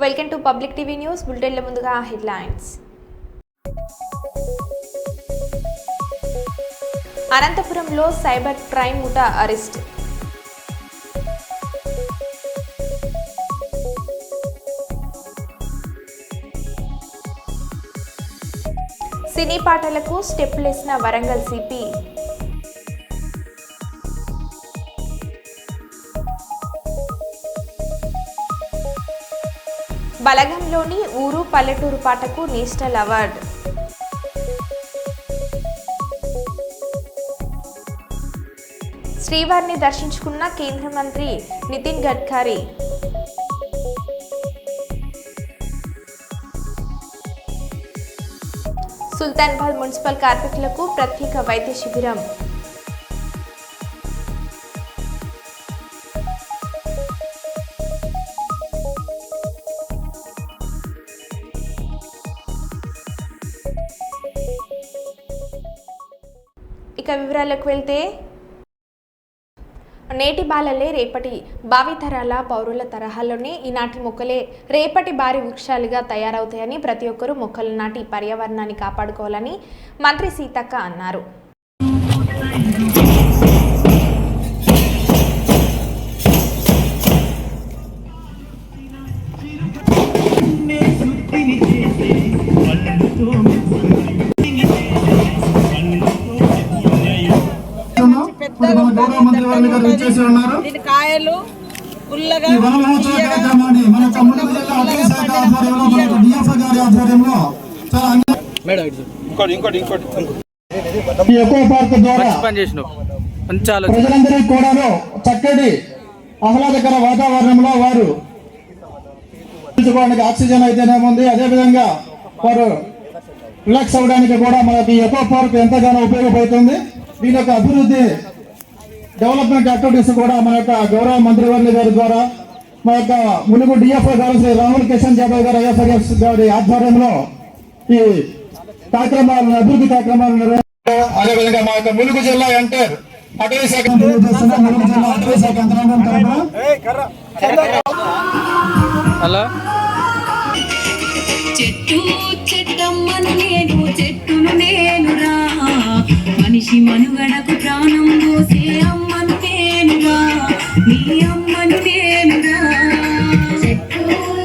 Welcome to public TV news బులెటిన్ల ముందుగా headlines. అనంతపురంలో సైబర్ క్రైమ్ ముఠా అరెస్ట్. సినీ పాటలకు స్టెప్పులేసిన వరంగల్ సిపి. బలగంలోని ఊరు పల్లెటూరు పాటకు నేషనల్ అవార్డు. శ్రీవారిని దర్శించుకున్న కేంద్ర మంత్రి నితిన్ గడ్కరీ. సుల్తానాబాద్ మున్సిపల్ కార్మికులకు ప్రత్యేక వైద్య శిబిరం. ఇక వివరాలకు వెళ్తే, నేటి బాలలే రేపటి భావితరాల పౌరుల తరహాలోనే ఈనాటి మొక్కలే రేపటి భారీ వృక్షాలుగా తయారవుతాయని ప్రతి ఒక్కరూ మొక్కలు నాటి పర్యావరణాన్ని కాపాడుకోవాలని మంత్రి సీతక్క అన్నారు. కాయలు పుల్లగా ప్రజలందరికీ కూడా చక్కటి ఆహ్లాదకర వాతావరణంలో వారు ఆక్సిజన్ అయితేనేముంది, అదేవిధంగా వారు రిలాక్స్ అవ్వడానికి కూడా మనకి ఎకో పార్క్ ఎంతగానో ఉపయోగపడుతుంది. దీని యొక్క అభివృద్ధి డెవలప్మెంట్ యాక్టివిటీస్ కూడా మన యొక్క గౌరవ మంత్రివర్యుల గారి ద్వారా మా యొక్క ములుగు డిఎఫ్ఓ గారు శ్రీ రాహుల్ కిషన్ యాదవ్ గారు ఐఎఫ్ఐఎస్ గారి ఆధ్వర్యంలో ఈ కార్యక్రమాలను అభివృద్ధి కార్యక్రమాలను అదేవిధంగా మా యొక్క ములుగు జిల్లా ఎంటర్ అటవీ శాఖ హలో చెట్టు చెట్టమ్మను నేను చెట్టును నేనురా, మనిషి మనుగడకు ప్రాణం పోసే అమ్మను నేనురా, నీ అమ్మను నేనురా. చెట్టు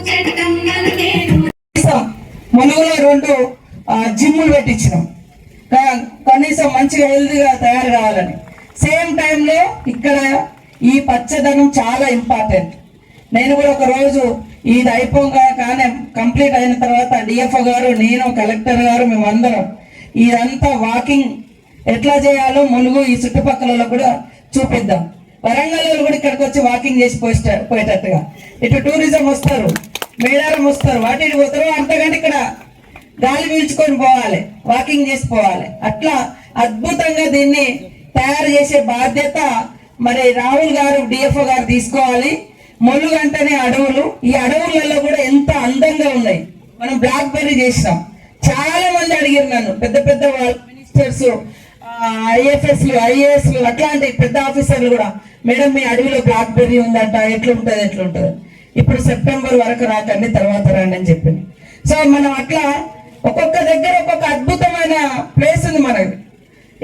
చెట్టమ్మను నేను. మునుగులో 2 జిమ్ములు పెట్టించినాం, కనీసం మంచిగా హెల్తీగా తయారు కావాలని. సేమ్ టైంలో ఇక్కడ ఈ పచ్చదనం చాలా ఇంపార్టెంట్. నేను కూడా ఒక రోజు ఇది అయిపోగానే కంప్లీట్ అయిన తర్వాత డిఎఫ్ఓ గారు, నేను, కలెక్టర్ గారు, మేమందరం ఇదంతా వాకింగ్ ఎట్లా చేయాలో ములుగు ఈ చుట్టుపక్కల కూడా చూపిద్దాం. వరంగల్ కూడా ఇక్కడికి వచ్చి వాకింగ్ చేసి పోయేటట్టుగా. ఇటు టూరిజం వస్తారు, మేడారం వస్తారు, వాటి పోతారు, అంతకంటే ఇక్కడ గాలి పీల్చుకొని పోవాలి, వాకింగ్ చేసి పోవాలి. అట్లా అద్భుతంగా దీన్ని తయారు చేసే బాధ్యత మరి రాహుల్ గారు, డిఎఫ్ఓ గారు తీసుకోవాలి. ములుగు అంటేనే అడవులు, ఈ అడవులలో కూడా ఎంత అందంగా ఉన్నాయి. మనం బ్లాక్ బెర్రీ చేసినాం. చాలా మంది అడిగారు నన్ను, పెద్ద పెద్ద మినిస్టర్స్, ఐఎఫ్ఎస్లు, ఐఏఎస్లు, అట్లాంటి పెద్ద ఆఫీసర్లు కూడా, మేడం మీ అడవిలో బ్లాక్ బెర్రీ ఉందంట, ఎట్లుంటది. ఇప్పుడు సెప్టెంబర్ వరకు రాకండి, తర్వాత రండి అని చెప్పింది. సో మనం అట్లా ఒక్కొక్క దగ్గర ఒక్కొక్క అద్భుతమైన ప్లేస్ ఉంది మనకి.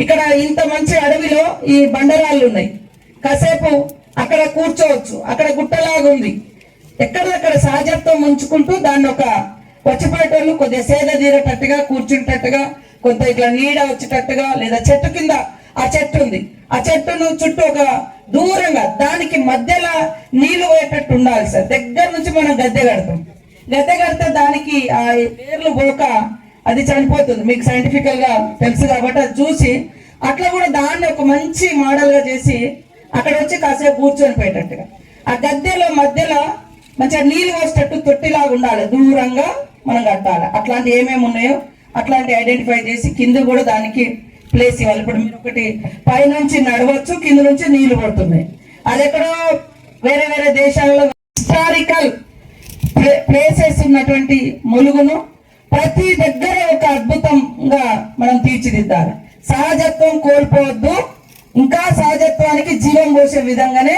ఇక్కడ ఇంత మంచి అడవిలో ఈ బండరాళ్ళు ఉన్నాయి, కాసేపు అక్కడ కూర్చోవచ్చు. అక్కడ గుట్టలాగా ఉంది, ఎక్కడక్కడ సహజత్వం ఉంచుకుంటూ దాన్ని ఒక వచ్చిపోయేటోళ్ళు కొద్దిగా సేద తీరేటట్టుగా కూర్చుంటట్టుగా, కొంత ఇట్లా నీడ వచ్చేటట్టుగా, లేదా చెట్టు కింద ఆ చెట్టు ఉంది, ఆ చెట్టును చుట్టూ ఒక దూరంగా దానికి మధ్యలో నీళ్లు పోయేటట్టు ఉండాలి సార్. దగ్గర నుంచి మనం గద్దె కడితే దానికి ఆ వేర్లు పోక అది చనిపోతుంది. మీకు సైంటిఫికల్ గా తెలుసు కాబట్టి అది చూసి అట్లా కూడా దాన్ని ఒక మంచి మోడల్ గా చేసి అక్కడ వచ్చి కాసేపు కూర్చొని పోయేటట్టుగా, ఆ గద్దెలో మధ్యలో మంచిగా నీళ్ళు పోసేటట్టు తొట్టిలాగా ఉండాలి, దూరంగా మనం కట్టాలి. అట్లాంటి ఏమేమి ఉన్నాయో అట్లాంటి ఐడెంటిఫై చేసి కింద కూడా దానికి ప్లేస్ ఇవ్వాలి. ఇప్పుడు మీరు ఒకటి పైనుంచి నడవచ్చు, కింద నుంచి నీళ్లు పడుతున్నాయి. అది ఎక్కడో వేరే వేరే దేశాలలో హిస్టారికల్ ప్లేసెస్ ఉన్నటువంటి ములుగును ప్రతి దగ్గర ఒక అద్భుతంగా మనం తీర్చిదిద్దాలి. సహజత్వం కోల్పోవద్దు, ఇంకా సహజత్వానికి జీవం పోసే విధంగానే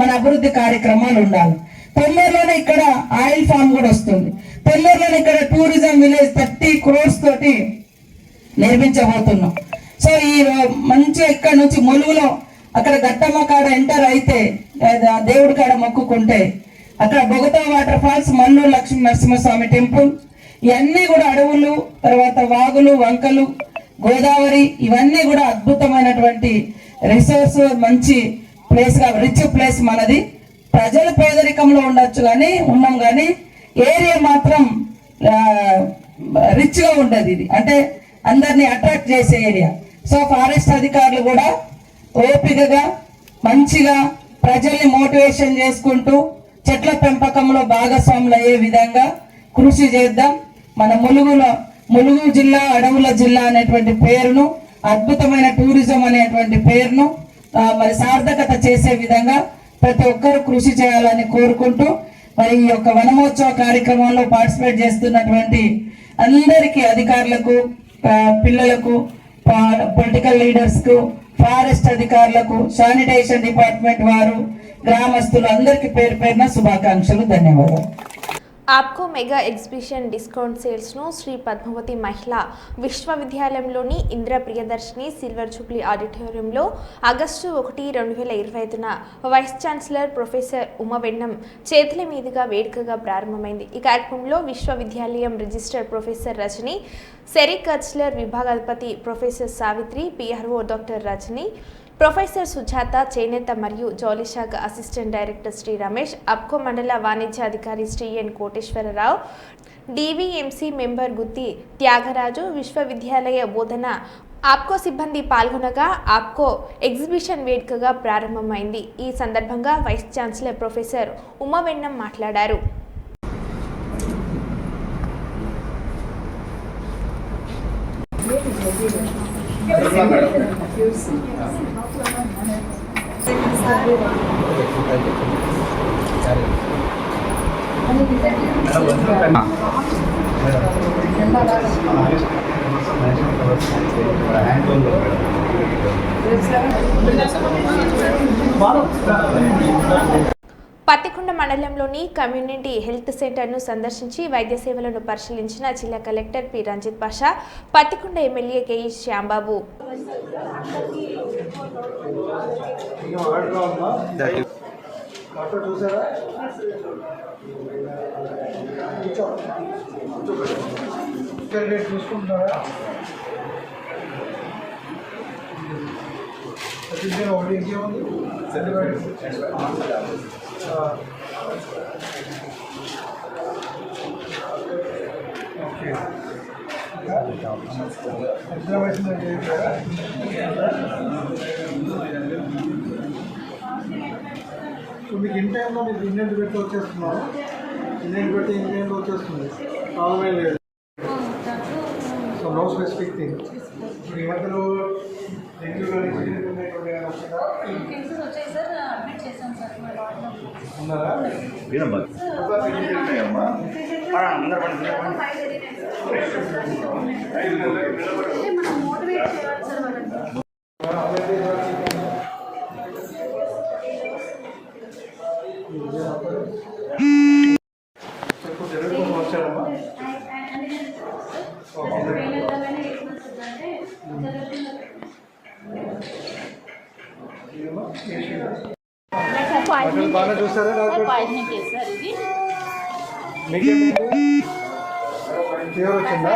మన అభివృద్ధి కార్యక్రమాలు ఉండాలి. తొందరలోనే ఇక్కడ ఆయిల్ ఫామ్ కూడా వస్తుంది. తొందరలోనే ఇక్కడ టూరిజం విలేజ్ 30 crores తోటి నిర్మించబోతున్నాం. సో ఈ మంచి ఇక్కడ నుంచి ములుగులో అక్కడ గట్టమ్మ కాడ ఎంటర్ అయితే దేవుడి కాడ మొక్కుకుంటే అక్కడ Bogatha water falls, Malluru Lakshmi Narasimhaswamy temple, ఇవన్నీ కూడా అడవులు, తర్వాత వాగులు, వంకలు, గోదావరి, ఇవన్నీ కూడా అద్భుతమైనటువంటి రిసోర్స్, మంచి ప్లేస్ గా, రిచ్ ప్లేస్ మనది. ప్రజలు పేదరికంలో ఉండొచ్చు కానీ ఉన్నాం కానీ ఏరియా మాత్రం రిచ్ గా ఉండదు. ఇది అంటే అందరినీ అట్రాక్ట్ చేసే ఏరియా. సో ఫారెస్ట్ అధికారులు కూడా ఓపికగా మంచిగా ప్రజల్ని మోటివేషన్ చేసుకుంటూ చెట్ల పెంపకంలో భాగస్వాములు అయ్యే విధంగా కృషి చేద్దాం. మన ములుగు జిల్లా అడవుల జిల్లా అనేటువంటి పేరును, అద్భుతమైన టూరిజం అనేటువంటి పేరును మరి సార్థకత చేసే విధంగా ప్రతి ఒక్కరూ కృషి చేయాలని కోరుకుంటూ, మరి ఈ యొక్క వనమోత్సవ కార్యక్రమంలో పార్టిసిపేట్ చేస్తున్నటువంటి అందరికీ, అధికారులకు, పిల్లలకు, పొలిటికల్ లీడర్స్ కు, ఫారెస్ట్ అధికారులకు, శానిటేషన్ డిపార్ట్మెంట్ వారు, గ్రామస్తులు అందరికీ పేరు పేరున శుభాకాంక్షలు, ధన్యవాదాలు. ఆప్కో మెగా ఎగ్జిబిషన్ డిస్కౌంట్ సేల్స్ను శ్రీ పద్మావతి మహిళా విశ్వవిద్యాలయంలోని ఇందిరా ప్రియదర్శిని సిల్వర్ జూబ్లీ ఆడిటోరియంలో ఆగస్టు 1, 2025న వైస్ ఛాన్సలర్ ప్రొఫెసర్ ఉమావెన్నం చేతుల మీదుగా వేడుకగా ప్రారంభమైంది. ఈ కార్యక్రమంలో విశ్వవిద్యాలయం రిజిస్టర్ ప్రొఫెసర్ రజని, సెరికల్చరల్ విభాగాధిపతి professor Savitri, PRO doctor Rajani, professor Sujata, చేనేత మరియు జౌళి శాఖ అసిస్టెంట్ డైరెక్టర్ శ్రీ రమేష్, అప్కో మండల వాణిజ్యాధికారి శ్రీ ఎన్ కోటేశ్వరరావు, డివిఎంసి మెంబర్ గుత్తి త్యాగరాజు, విశ్వవిద్యాలయ బోధన ఆప్కో సిబ్బంది పాల్గొనగా ఆప్కో ఎగ్జిబిషన్ వేడుకగా ప్రారంభమైంది. ఈ సందర్భంగా వైస్ ఛాన్సలర్ ప్రొఫెసర్ ఉమావెన్నం మాట్లాడారు. పత్తికొండ మండలంలోని కమ్యూనిటీ హెల్త్ సెంటర్ను సందర్శించి వైద్య సేవలను పరిశీలించిన జిల్లా collector P Ranjith Pasha, Pattikonda MLA KE Shyambabu. So మీకు ఇన్ టైంలో మీకు ఇండియన్ పెట్టి వచ్చేస్తున్నారు, ఇండియన్ పెట్టి ఇండియన్లో వచ్చేస్తుంది, ప్రాబ్లమే లేదు. So no specific thing. ఇప్పుడు ఈ మధ్యలో ఉన్నారా? వచ్చాడమ్మా బాగా చూస్తారా? ఫీవర్ వచ్చిందా?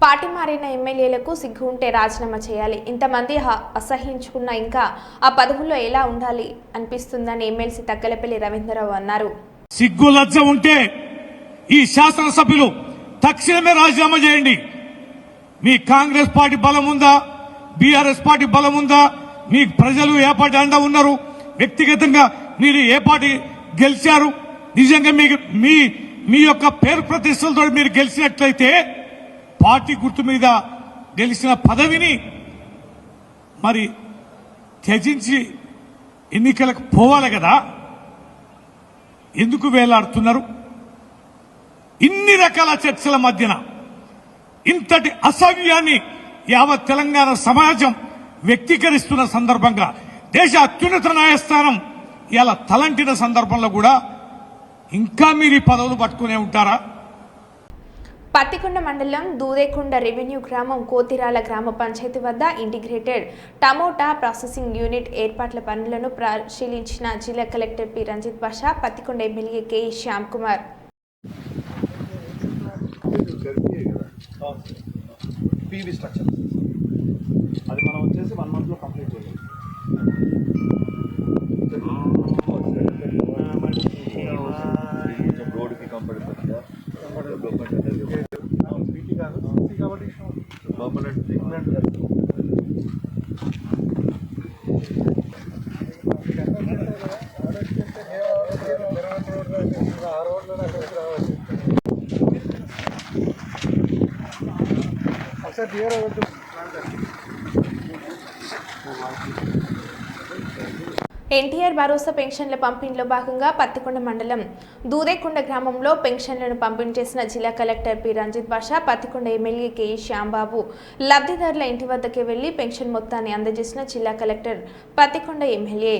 పార్టీ మారిన ఎమ్మెల్యేలకు సిగ్గు ఉంటే రాజీనామా చేయాలి. ఇంతమంది అసహించుకున్నా ఇంకా ఆ పదవుల్లో ఎలా ఉండాలి అనిపిస్తుందని ఎమ్మెల్సీ తక్కలపల్లి రవీంద్రరావు అన్నారు. సిగ్గు లజ్జ ఉంటే ఈ శాసనసభ్యులు తక్షణమే రాజీనామా చేయండి. మీ కాంగ్రెస్ పార్టీ బలం ఉందా, బీఆర్ఎస్ పార్టీ బలం ఉందా, మీకు ప్రజలు ఏ పార్టీ అండా ఉన్నారు, వ్యక్తిగతంగా మీరు ఏ పార్టీ గెలిచారు, నిజంగా మీకు మీ యొక్క పేరు ప్రతిష్టలతో మీరు గెలిచినట్లయితే పార్టీ గుర్తు మీద గెలిచిన పదవిని మరి త్యజించి ఎన్నికలకు పోవాలి కదా. ఎందుకు వేలాడుతున్నారు? ఇన్ని రకాల చర్చల మధ్యన ఇంతటి అసవ్యాన్ని యావత్ తెలంగాణ సమాజం వ్యక్తీకరిస్తున్న సందర్భంగా దేశ అత్యున్నత న్యాయస్థానం ఇలా తలంటిన సందర్భంలో కూడా ఇంకా మీరు ఈ పదవులు పట్టుకునే ఉంటారా? పత్తికొండ మండలం దూదేకొండ రెవెన్యూ గ్రామం కోతిరాల గ్రామ పంచాయతీ వద్ద ఇంటిగ్రేటెడ్ టమోటా ప్రాసెసింగ్ యూనిట్ ఏర్పాట్ల పనులను పరిశీలించిన జిల్లా collector P Ranjith Basha, Pattikonda MLA K Shyam Kumar. PV structure అది మనం వచ్చేసి 1 month లో కంప్లీట్ చేయాలి. రోడ్కి కంఫర్టబుల్ కాబట్టి లోపల ట్రీట్మెంట్ ఎన్టీఆర్ భరోసా పెన్షన్ల పంపిణీలో భాగంగా పత్తికొండ మండలం దూదేకొండ గ్రామంలో పెన్షన్లను పంపిణీ చేసిన జిల్లా collector P Ranjith Basha, Pattikonda MLA K Shyam Babu లబ్ధిదారుల ఇంటి వద్దకే వెళ్లి పెన్షన్ మొత్తాన్ని అందజేసిన జిల్లా collector Pattikonda MLA.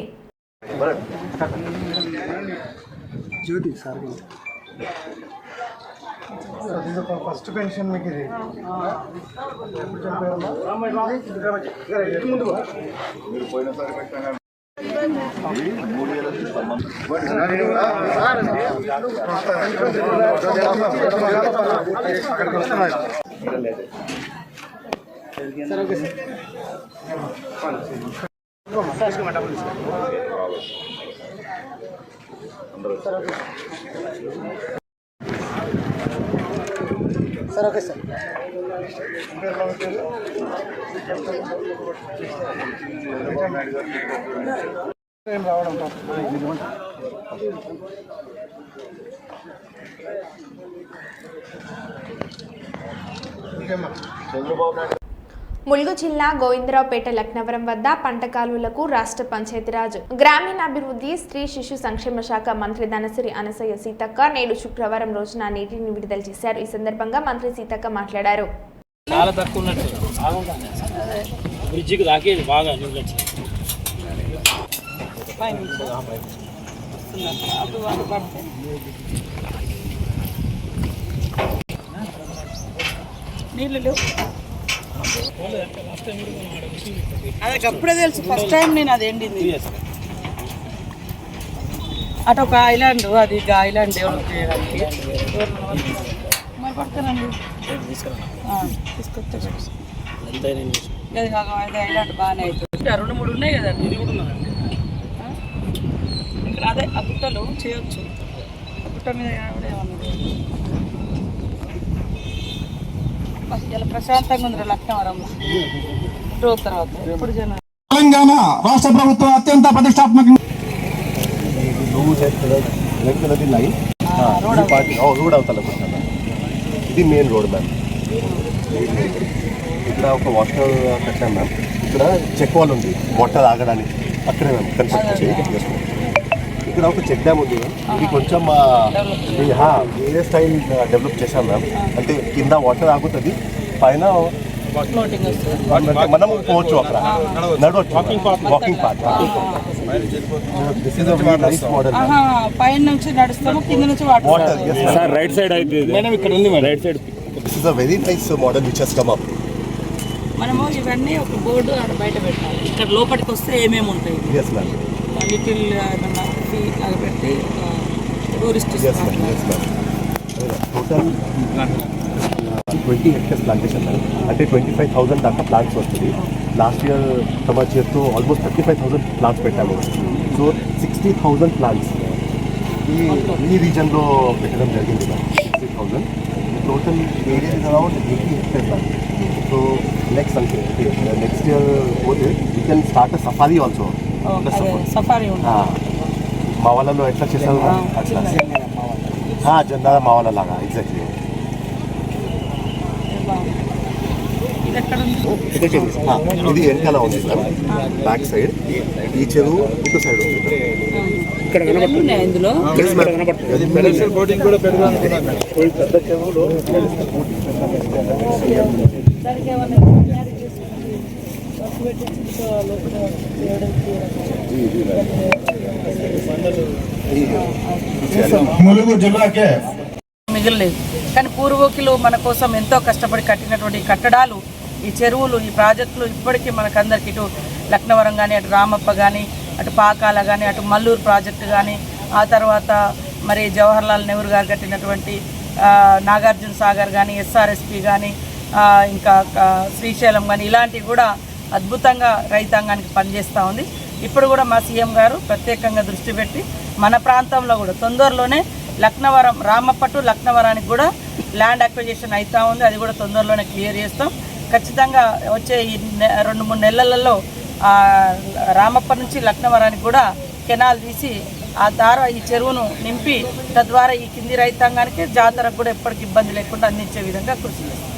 First pension మీకు ఇది సార్ ఓకే సార్ రావడం ములుగు జిల్లా గోవిందరావుపేట లక్నవరం వద్ద పంట కాలువలకు రాష్ట్ర పంచాయతీరాజ్ గ్రామీణాభివృద్ధి స్త్రీ శిశు సంక్షేమ శాఖ మంత్రి ధనసిరి అనసూయ సీతక్క నేడు శుక్రవారం రోజున నీటిని విడుదల చేశారు. ఈ సందర్భంగా మంత్రి సీతక్క మాట్లాడారు. చాలా తక్కువ ఉన్నట్టు బ్రిడ్జికి తాకేది బాగా నీళ్ళు వచ్చి నీళ్ళు లేవు. అదే అప్పుడే తెలుసు, ఫస్ట్ టైం నేను అది ఎండింది. అటు ఒక ఐలాండ్, అది ఐలాండ్ డెవలప్ చేయడానికి మరి పడతానండి తీసుకొస్తే అది ఐలాండ్ బాగానే అవుతుంది. 2-3 ఉన్నాయి కదండి, ఇది కూడా ఉన్నదండి ఇక్కడ. అదే ఆ గుట్టలు చేయొచ్చు, ఆ గుట్ట మీద ఏమన్నది ఇలా ప్రశాంతంగా ఉంది లక్నవరం రోజు తర్వాత. ఎప్పుడు జనం తెలంగాణ రాష్ట్ర ప్రభుత్వం అత్యంత ప్రతిష్టాత్మకంగా రోడ్ అవుతా ఇది మెయిన్ రోడ్ మ్యామ్. ఇక్కడ ఒక వాటర్ కట్టాం మ్యామ్. ఇక్కడ చెక్ వాల్ ఉంది వాటర్ ఆగడానికి, అక్కడే మ్యామ్ కన్స్ట్రక్ట్ చేసి. ఇక్కడ ఒక చెక్ డ్యామ్ ఉంది మ్యామ్. ఇది కొంచెం వేరే స్టైల్ డెవలప్ చేశాం మ్యామ్. అంటే కింద వాటర్ ఆగుతుంది, పైన మనం పోవచ్చు, అక్కడ నడవచ్చు, walking path. This is a nice model. పైన నుంచి నడుస్తాము, కింద నుంచి వాటర్. సార్ రైట్ సైడ్ అయితే మేడం ఇక్కడ ఉంది madam, right side. This is a very nice model which has come up. మనము ఇవన్నీ ఒక బోర్డు అక్కడ బయట పెట్టాలి. ఇక్కడ లోపలికి వస్తే ఏమేమి ఉంటాయి, ఎస్ మ్యామ్, లిటిల్ ఏమన్నా ఫీ అలా పెట్టి tourist. Yes ma'am, yes ma'am. Total 20 hectares plantation ma'am. అంటే 25,000 దాకా ప్లాంట్స్ వస్తుంది. లాస్ట్ ఇయర్ సమాజ్ చేస్తూ ఆల్మోస్ట్ 35,000 ప్లాంట్స్ పెట్టాము. సో 60,000 ప్లాంట్స్ ఈ రీజన్లో పెట్టడం జరిగింది ma'am. 60,000 total area is around 80 hectares ma'am. So next year పోతే you can start a safari also. Safari మా వాళ్ళలో ఎట్లా చేశారు అట్లా జెండా మా వాళ్ళ లాగా ఎగ్జాక్ట్లీ. ఇది ఎక్కడ ఉంది? ఇది వెనకాల ఉంది సార్, బ్యాక్ సైడ్. ఈ చెరువు ఇటు సైడ్ ఉంది. ఇవన్నీ ఉన్నాయి ఇందులో. బోటింగ్ కూడా పెద్ద చెరువులో దానికి ఏమన్నా ములుగు జిల్లాకే మిగలలేదు. కానీ పూర్వీకులు మన కోసం ఎంతో కష్టపడి కట్టినటువంటి కట్టడాలు, ఈ చెరువులు, ఈ ప్రాజెక్టులు ఇప్పటికీ మనకందరికి ఇటు లక్నవరం కానీ, అటు రామప్ప కానీ, అటు పాకాల కానీ, అటు మల్లూరు ప్రాజెక్టు కానీ, ఆ తర్వాత మరి జవహర్లాల్ నెహ్రూ గారు కట్టినటువంటి నాగార్జున సాగర్ కానీ, ఎస్ఆర్ఎస్పి కానీ, ఇంకా శ్రీశైలం కానీ, ఇలాంటివి కూడా అద్భుతంగా రైతాంగానికి పనిచేస్తూ ఉంది. ఇప్పుడు కూడా మా సీఎం గారు ప్రత్యేకంగా దృష్టి పెట్టి మన ప్రాంతంలో కూడా తొందరలోనే లక్నవరం, రామప్ప టు లక్నవరానికి కూడా ల్యాండ్ అక్విజిషన్ అవుతూ ఉంది. అది కూడా తొందరలోనే క్లియర్ చేస్తాం. ఖచ్చితంగా వచ్చే ఈ 2-3 నెలలలో రామప్ప నుంచి లక్నవరానికి కూడా కెనాల్ తీసి ఆ ద్వారా ఈ చెరువును నింపి తద్వారా ఈ కింది రైతాంగానికి జాతరకు కూడా ఎప్పటికి ఇబ్బంది లేకుండా అందించే విధంగా కృషి చేస్తాం.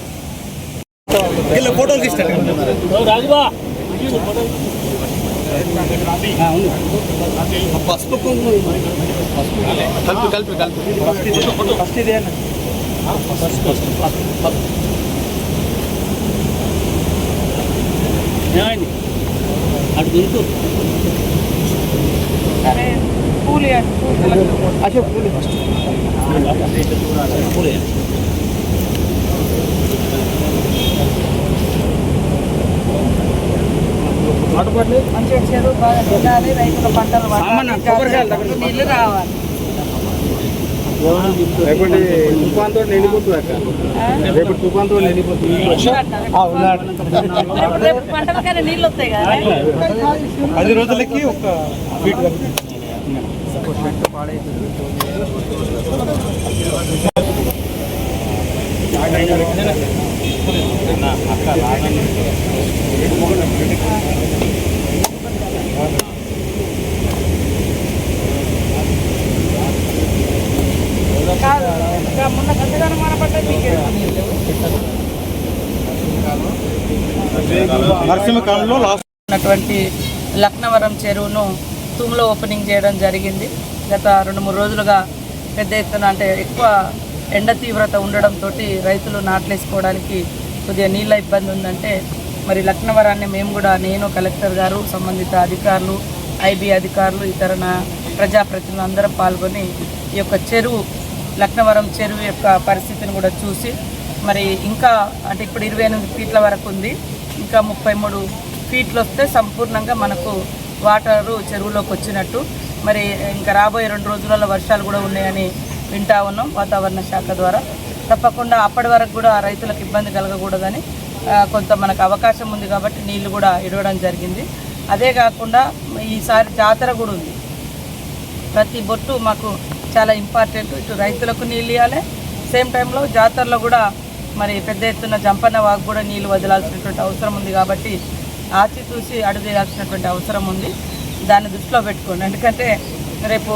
సరే పూలి మంచిగా చెరువు బాగా తినాలి, రైతుల పంటలు నీళ్ళు రావాలి. రేపు పంటలకైనా నీళ్ళు వస్తాయి కదా. 10 రోజులకి ఒక ఫీట్ మొన్న గంటగానం మానపడ్డా నరసింహకాలంలో ఉన్నటువంటి లక్నవరం చెరువును తూములో ఓపెనింగ్ చేయడం జరిగింది. గత 2-3 రోజులుగా పెద్ద ఎత్తున అంటే ఎక్కువ ఎండ తీవ్రత ఉండడంతో రైతులు నాట్లేసుకోవడానికి కొద్దిగా నీళ్ళ ఇబ్బంది ఉందంటే మరి లక్నవరాన్ని మేము కూడా, నేను, కలెక్టర్ గారు, సంబంధిత అధికారులు, ఐబీ అధికారులు, ఇతర ప్రజాప్రతినిధులు అందరం పాల్గొని ఈ యొక్క చెరువు, లక్నవరం చెరువు యొక్క పరిస్థితిని కూడా చూసి మరి ఇంకా అంటే ఇప్పుడు 28 ఫీట్ల వరకు ఉంది, ఇంకా 33 ఫీట్లు వస్తే సంపూర్ణంగా మనకు వాటరు చెరువులోకి వచ్చినట్టు. మరి ఇంకా రాబోయే 2 రోజులలో వర్షాలు కూడా ఉన్నాయని వింటా ఉన్నాం వాతావరణ శాఖ ద్వారా. తప్పకుండా అప్పటి వరకు కూడా రైతులకు ఇబ్బంది కలగకూడదని కొంత మనకు అవకాశం ఉంది కాబట్టి నీళ్లు కూడా ఇవ్వడం జరిగింది. అదే కాకుండా ఈసారి జాతర కూడా ఉంది. ప్రతి బొట్టు మాకు చాలా ఇంపార్టెంట్. ఇటు రైతులకు నీళ్ళు ఇవ్వాలి, సేమ్ టైంలో జాతరలో కూడా మరి పెద్ద ఎత్తున జంపన్న వాగు కూడా నీళ్లు వదలాల్సినటువంటి అవసరం ఉంది కాబట్టి ఆచితూసి అడుగేయాల్సినటువంటి అవసరం ఉంది. దాన్ని దృష్టిలో పెట్టుకోండి. ఎందుకంటే రేపు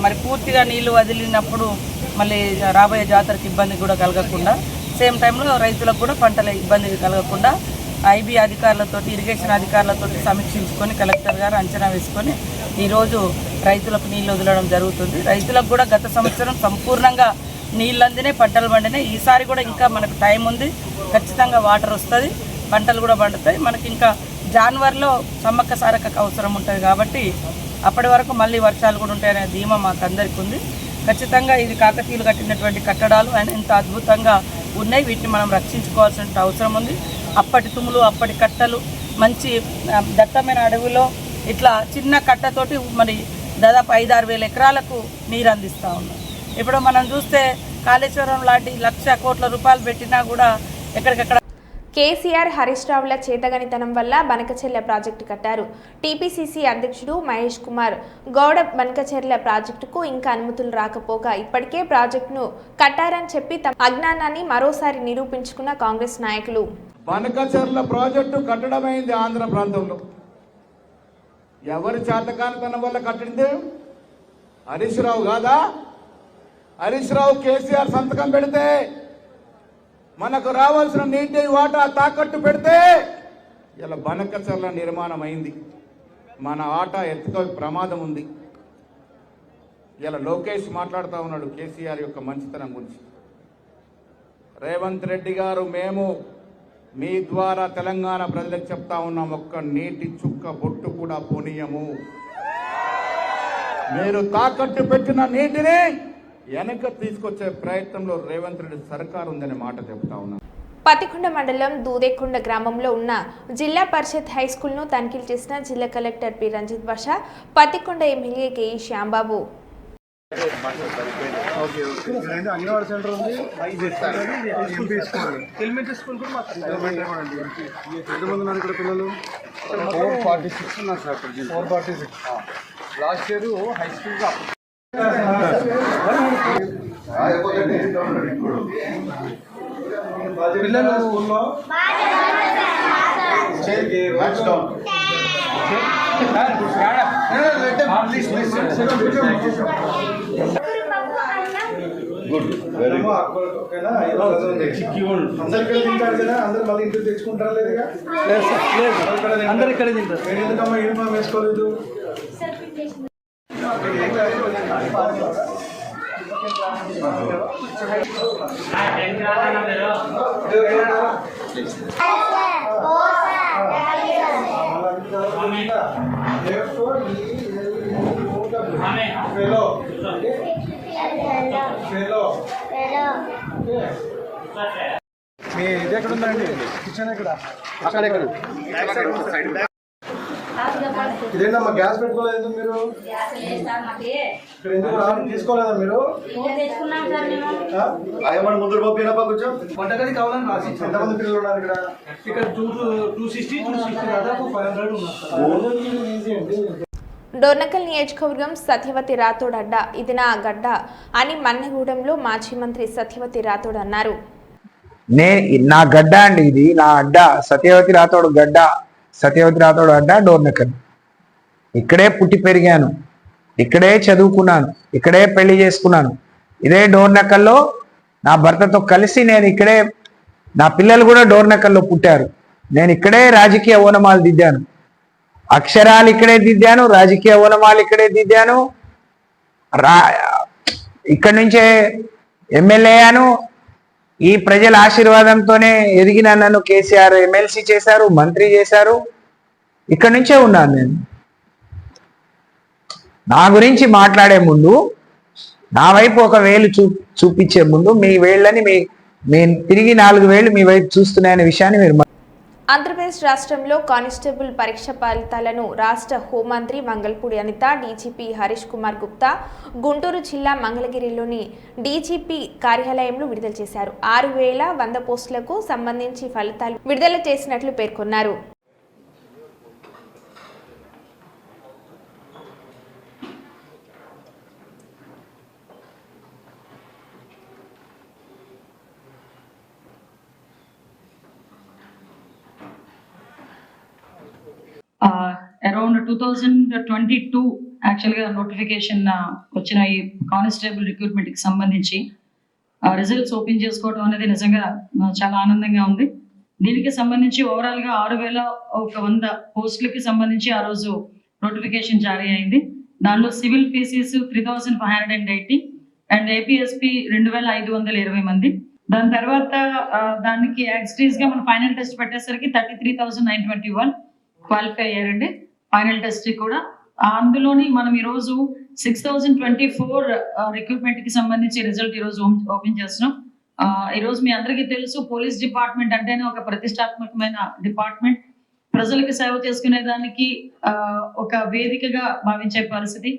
మరి పూర్తిగా నీళ్లు వదిలినప్పుడు మళ్ళీ రాబోయే జాతరకు ఇబ్బంది కూడా కలగకుండా, సేమ్ టైంలో రైతులకు కూడా పంటల ఇబ్బంది కలగకుండా ఐబీ అధికారులతో, ఇరిగేషన్ అధికారులతో సమీక్షించుకొని కలెక్టర్ గారు అంచనా వేసుకొని ఈరోజు రైతులకు నీళ్ళు వదలడం జరుగుతుంది. రైతులకు కూడా గత సంవత్సరం సంపూర్ణంగా నీళ్ళు అందినే, పంటలు పండినాయి. ఈసారి కూడా ఇంకా మనకు టైం ఉంది, ఖచ్చితంగా వాటర్ వస్తుంది, పంటలు కూడా పండుతాయి. మనకి ఇంకా జనవరిలో సమ్మక్క సారక్కకు అవసరం ఉంటుంది కాబట్టి అప్పటి వరకు మళ్ళీ వర్షాలు కూడా ఉంటాయనే ధీమా మాకు అందరికీ ఉంది. ఖచ్చితంగా ఇది కాకతీయులు కట్టినటువంటి కట్టడాలు ఆయన ఇంత అద్భుతంగా ఉన్నాయి, వీటిని మనం రక్షించుకోవాల్సిన అవసరం ఉంది. అప్పటి తుమ్ములు, అప్పటి కట్టలు, మంచి దట్టమైన అడవిలో ఇట్లా చిన్న కట్టతోటి మరి దాదాపు 5-6 వేల ఎకరాలకు నీరు అందిస్తూ ఉన్నాం. ఇప్పుడు మనం చూస్తే కాళేశ్వరం లాంటి 1,00,000 కోట్ల రూపాయలు పెట్టినా కూడా ఎక్కడికెక్కడ. కేసీఆర్, హరీష్ రావుల చేతగనితనం వల్ల బనకచెర్ల ప్రాజెక్టు కట్టారు. టీపీసీసీ అధ్యక్షుడు మహేష్ కుమార్ గౌడ బనకచెర్ల ప్రాజెక్టుకు ఇంకా అనుమతులు రాకపోగా ఇప్పటికే ప్రాజెక్టును కట్టారని చెప్పి తమ అజ్ఞానాన్ని మరోసారి నిరూపించుకున్న కాంగ్రెస్ నాయకులు. బనకచెర్ల ప్రాజెక్టు కట్టడమైంది ఆంధ్ర ప్రాంతంలో. ఎవరి చేతకానితనం వల్ల కట్టింది? హరీష్ రావు కాదా? హరీష్ రావు కేసీఆర్ సంతకం పెడితే మనకు రావాల్సిన నీటి వాటా తాకట్టు పెడితే ఇలా బనకచర్ల నిర్మాణం అయింది. మన ఆట ఎత్తుక ప్రమాదం ఉంది. ఇలా లోకేష్ మాట్లాడుతూ ఉన్నాడు కేసీఆర్ యొక్క మంచితనం గురించి. రేవంత్ రెడ్డి గారు, మేము మీ ద్వారా తెలంగాణ ప్రజలకు చెప్తా ఉన్నాం, ఒక్క నీటి చుక్క బొట్టు కూడా పోనీయము. మీరు తాకట్టు పెట్టిన నీటిని వెనక తీసుకొచ్చే ప్రయత్నంలో రేవంత్ రెడ్డి సర్కారు ఉందనే మాట చెప్తా ఉన్నాం. పతికొండ మండలం దూదేకొండ గ్రామంలో ఉన్న జిల్లా పరిషత్ హై స్కూల్ను తనిఖీలు చేసిన జిల్లా collector P Ranjith Basha, Pattikonda MLA KE Shyambabu. Anganwadi center ఉంది, ఎలిమెంటరీ స్కూల్ కూడా ఎంతమంది ఉన్నారు ఇక్కడ పిల్లలు? 446 ఉన్నారు sir. 446 last year high school పిల్లలు స్కూల్లో గుడ్, వెరీ ఓకేనా. అందరికీ తింటారు కదా, అందరు మళ్ళీ ఇంటికి తెచ్చుకుంటారా? లేదుగా, అందరు ఇక్కడ తింటారు. నేను ఎందుకమ్మా యూనిఫామ్ వేసుకోలేదు? మీ ఇది ఎక్కడ ఉందండి? కిచెన్ ఎక్కడ? అక్కడ. ఇదేంటమ్మా గ్యాస్ పెట్టుకోలేదు మీరు? ఇక్కడ ఎందుకు తీసుకోలేదా మీరు? ముందు కొంచెం వంటగది కావాలని రాసి. ఎంతమంది పిల్లలు ఉన్నారు ఇక్కడ? ఇక్కడ 260 దాదాపు 500 ఉన్నారు. డోర్నకల్ నియోజకవర్గం సత్యవతి రాథోడ్ అడ్డా, ఇది నా గడ్డ అని మన్నగూడెంలో మాజీ మంత్రి సత్యవతి రాథోడ్ అన్నారు. నా గడ్డ అండి, ఇది నా అడ్డ. సత్యవతి రాథోడ్ గడ్డ, సత్యవతి రాథోడ్ అడ్డ డోర్నకల్. ఇక్కడే పుట్టి పెరిగాను, ఇక్కడే చదువుకున్నాను, ఇక్కడే పెళ్లి చేసుకున్నాను. ఇదే డోర్నకల్లో నా భర్తతో కలిసి నేను ఇక్కడే, నా పిల్లలు కూడా డోర్నకల్లో పుట్టారు. నేను ఇక్కడే రాజకీయ ఓనమాలు దిద్దాను, అక్షరాలు ఇక్కడే దిద్దాను, రాజకీయ ఓనమాలు ఇక్కడే దిద్దాను. ఇక్కడి నుంచే ఎమ్మెల్యే అయ్యాను. ఈ ప్రజల ఆశీర్వాదంతోనే ఎదిగిన నన్ను కేసీఆర్ ఎమ్మెల్సీ చేశారు, మంత్రి చేశారు. ఇక్కడి నుంచే ఉన్నాను నేను. నా గురించి మాట్లాడే ముందు, నా వైపు ఒక వేలు చూపించే ముందు మీ వేళ్ళని మీ తిరిగి 4 వేళ్ళు మీ వైపు చూస్తున్నాయనే విషయాన్ని మీరు. ఆంధ్రప్రదేశ్ రాష్ట్రంలో కానిస్టేబుల్ పరీక్ష ఫలితాలను రాష్ట్ర హోంమంత్రి మంగళపూడి అనిత, డీజీపీ హరీష్ కుమార్ గుప్తా గుంటూరు జిల్లా మంగళగిరిలోని డీజీపీ కార్యాలయంలో విడుదల చేశారు. 6100 పోస్టులకు సంబంధించి ఫలితాలు విడుదల చేసినట్లు పేర్కొన్నారు. అరౌండ్ 2022 యాక్చువల్గా నోటిఫికేషన్ వచ్చిన ఈ కానిస్టేబుల్ రిక్రూట్మెంట్ కి సంబంధించి రిజల్ట్స్ ఓపెన్ చేసుకోవడం అనేది నిజంగా చాలా ఆనందంగా ఉంది. దీనికి సంబంధించి ఓవరాల్ గా 6100 పోస్టులకి సంబంధించి ఆ రోజు నోటిఫికేషన్ జారీ అయింది. దానిలో సివిల్ పీసీస్ 3580 అండ్ ఏపీఎస్పీ 2520 మంది. దాని తర్వాత దానికి యాక్సిటీస్ గా మనం ఫైనల్ టెస్ట్ పెట్టేసరికి 33,921 క్వాలిఫై అయ్యారండి ఫైనల్ టెస్ట్ కూడా. అందులోని మనం ఈరోజు 6024 రిక్రూట్మెంట్ కి సంబంధించి రిజల్ట్ ఈరోజు ఓపెన్ చేస్తున్నాం. ఈరోజు మీ అందరికీ తెలుసు, పోలీస్ డిపార్ట్మెంట్ అంటేనే ఒక ప్రతిష్టాత్మకమైన డిపార్ట్మెంట్. ప్రజలకు సేవ చేసుకునే దానికి ఒక వేదికగా భావించే పరిస్థితి.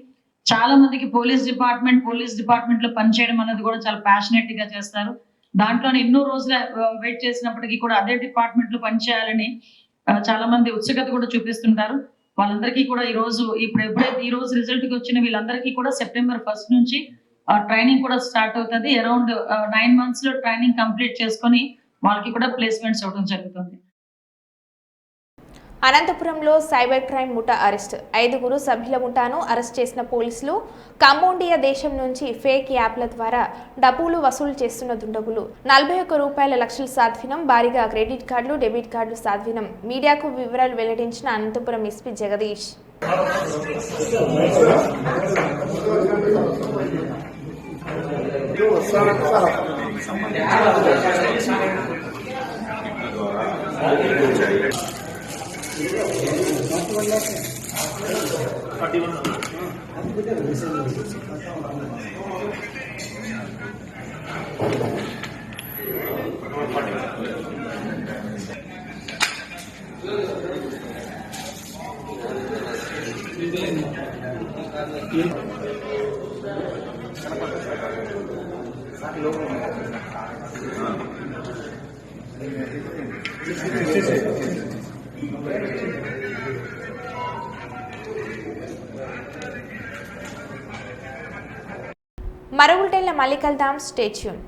చాలా మందికి పోలీస్ డిపార్ట్మెంట్ లో పనిచేయడం అనేది కూడా చాలా ప్యాషనెట్ గా చేస్తారు. దాంట్లోనే ఎన్నో రోజులు వెయిట్ చేసినప్పటికీ కూడా అదే డిపార్ట్మెంట్ లో పనిచేయాలని చాలా మంది ఉత్సుకత కూడా చూపిస్తుంటారు. వాళ్ళందరికీ కూడా ఎప్పుడైతే ఈ రోజు రిజల్ట్ కి వచ్చిన వీళ్ళందరికీ కూడా September 1 నుంచి ట్రైనింగ్ కూడా స్టార్ట్ అవుతుంది. అరౌండ్ 9 months లో ట్రైనింగ్ కంప్లీట్ చేసుకొని వాళ్ళకి కూడా ప్లేస్మెంట్స్ అవ్వడం జరుగుతుంది. అనంతపురంలో సైబర్ క్రైమ్ ముఠా అరెస్ట్ 5 సభ్యుల ముఠాను అరెస్ట్ చేసిన పోలీసులు కంబోడియా దేశం నుంచి ఫేక్ యాప్ల ద్వారా డబ్బులు వసూలు చేస్తున్న దుండగులు 41 లక్షల స్వాధీనం, భారీగా క్రెడిట్ కార్డులు, డెబిట్ కార్డులు స్వాధీనం. మీడియాకు వివరాలు వెల్లడించిన అనంతపురం ఎస్పీ జగదీష్. మరో బులెటిన్లో మళ్ళీ కలుద్దాం. Stay tune.